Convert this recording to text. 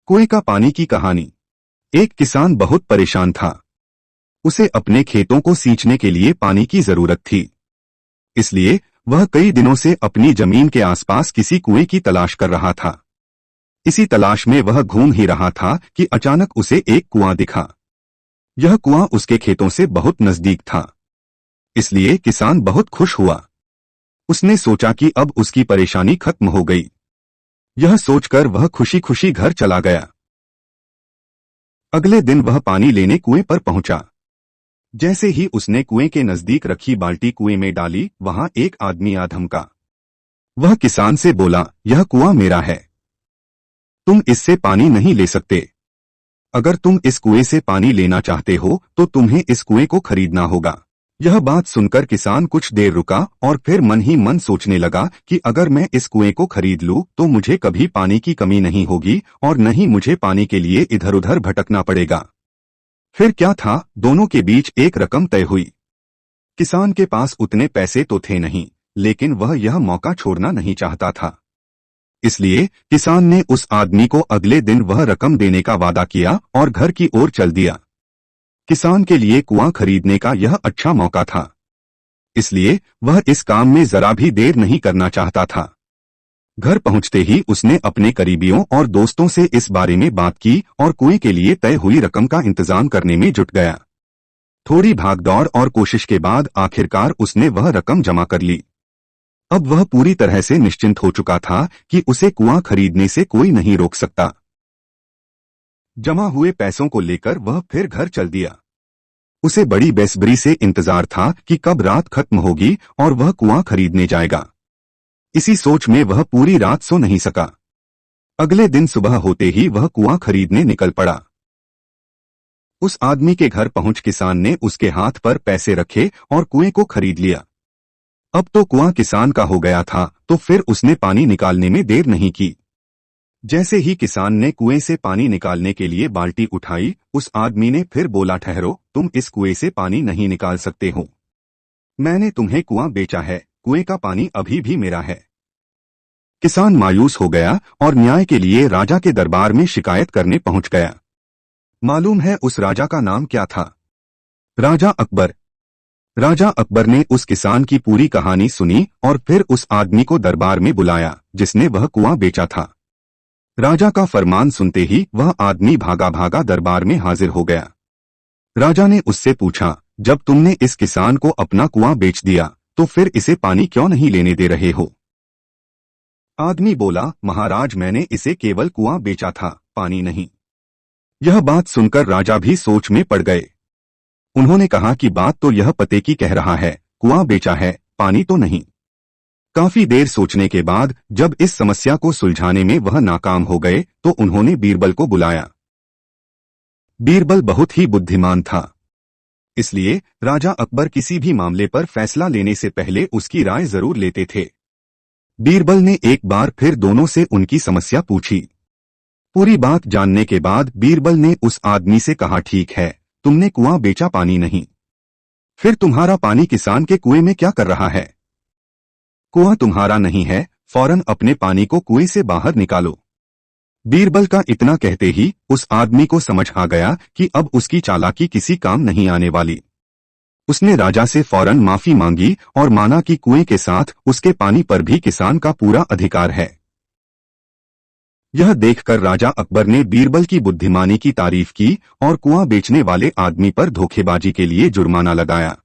कुएं का पानी की कहानी। एक किसान बहुत परेशान था। उसे अपने खेतों को सींचने के लिए पानी की जरूरत थी। इसलिए वह कई दिनों से अपनी जमीन के आसपास किसी कुएं की तलाश कर रहा था। इसी तलाश में वह घूम ही रहा था कि अचानक उसे एक कुआं दिखा। यह कुआं उसके खेतों से बहुत नजदीक था। इसलिए किसान बहुत खुश हुआ। उसने सोचा कि अब उसकी परेशानी खत्म हो गई। यह सोचकर वह खुशी खुशी घर चला गया। अगले दिन वह पानी लेने कुएं पर पहुंचा। जैसे ही उसने कुएं के नजदीक रखी बाल्टी कुएं में डाली, वहां एक आदमी आ धमका। वह किसान से बोला, यह कुआं मेरा है, तुम इससे पानी नहीं ले सकते। अगर तुम इस कुएं से पानी लेना चाहते हो तो तुम्हें इस कुएं को खरीदना होगा। यह बात सुनकर किसान कुछ देर रुका और फिर मन ही मन सोचने लगा कि अगर मैं इस कुएं को खरीद लूं तो मुझे कभी पानी की कमी नहीं होगी और न ही मुझे पानी के लिए इधर उधर भटकना पड़ेगा। फिर क्या था, दोनों के बीच एक रकम तय हुई। किसान के पास उतने पैसे तो थे नहीं, लेकिन वह यह मौका छोड़ना नहीं चाहता था। इसलिए किसान ने उस आदमी को अगले दिन वह रकम देने का वादा किया और घर की ओर चल दिया। किसान के लिए कुआं खरीदने का यह अच्छा मौका था, इसलिए वह इस काम में जरा भी देर नहीं करना चाहता था। घर पहुंचते ही उसने अपने करीबियों और दोस्तों से इस बारे में बात की और कुएं के लिए तय हुई रकम का इंतजाम करने में जुट गया। थोड़ी भागदौड़ और कोशिश के बाद आखिरकार उसने वह रकम जमा कर ली। अब वह पूरी तरह से निश्चिंत हो चुका था कि उसे कुआं खरीदने से कोई नहीं रोक सकता। जमा हुए पैसों को लेकर वह फिर घर चल दिया। उसे बड़ी बेसब्री से इंतजार था कि कब रात खत्म होगी और वह कुआं खरीदने जाएगा। इसी सोच में वह पूरी रात सो नहीं सका। अगले दिन सुबह होते ही वह कुआं खरीदने निकल पड़ा। उस आदमी के घर पहुंच किसान ने उसके हाथ पर पैसे रखे और कुएं को खरीद लिया। अब तो कुआं किसान का हो गया था, तो फिर उसने पानी निकालने में देर नहीं की। जैसे ही किसान ने कुएं से पानी निकालने के लिए बाल्टी उठाई, उस आदमी ने फिर बोला, ठहरो, तुम इस कुएं से पानी नहीं निकाल सकते हो। मैंने तुम्हें कुआं बेचा है, कुएं का पानी अभी भी मेरा है। किसान मायूस हो गया और न्याय के लिए राजा के दरबार में शिकायत करने पहुंच गया। मालूम है उस राजा का नाम क्या था? राजा अकबर। राजा अकबर ने उस किसान की पूरी कहानी सुनी और फिर उस आदमी को दरबार में बुलाया जिसने वह कुआं बेचा था। राजा का फरमान सुनते ही वह आदमी भागा भागा दरबार में हाजिर हो गया। राजा ने उससे पूछा, जब तुमने इस किसान को अपना कुआं बेच दिया तो फिर इसे पानी क्यों नहीं लेने दे रहे हो? आदमी बोला, महाराज, मैंने इसे केवल कुआं बेचा था, पानी नहीं। यह बात सुनकर राजा भी सोच में पड़ गए। उन्होंने कहा कि बात तो यह पते की कह रहा है, कुआं बेचा है, पानी तो नहीं। काफी देर सोचने के बाद जब इस समस्या को सुलझाने में वह नाकाम हो गए तो उन्होंने बीरबल को बुलाया। बीरबल बहुत ही बुद्धिमान था, इसलिए राजा अकबर किसी भी मामले पर फैसला लेने से पहले उसकी राय जरूर लेते थे। बीरबल ने एक बार फिर दोनों से उनकी समस्या पूछी। पूरी बात जानने के बाद बीरबल ने उस आदमी से कहा, ठीक है, तुमने कुआं बेचा, पानी नहीं, फिर तुम्हारा पानी किसान के कुएं में क्या कर रहा है? कुआं तुम्हारा नहीं है, फौरन अपने पानी को कुएं से बाहर निकालो। बीरबल का इतना कहते ही उस आदमी को समझ आ गया कि अब उसकी चालाकी किसी काम नहीं आने वाली। उसने राजा से फौरन माफी मांगी और माना कि कुएं के साथ उसके पानी पर भी किसान का पूरा अधिकार है। यह देखकर राजा अकबर ने बीरबल की बुद्धिमानी की तारीफ की और कुआं बेचने वाले आदमी पर धोखेबाजी के लिए जुर्माना लगाया।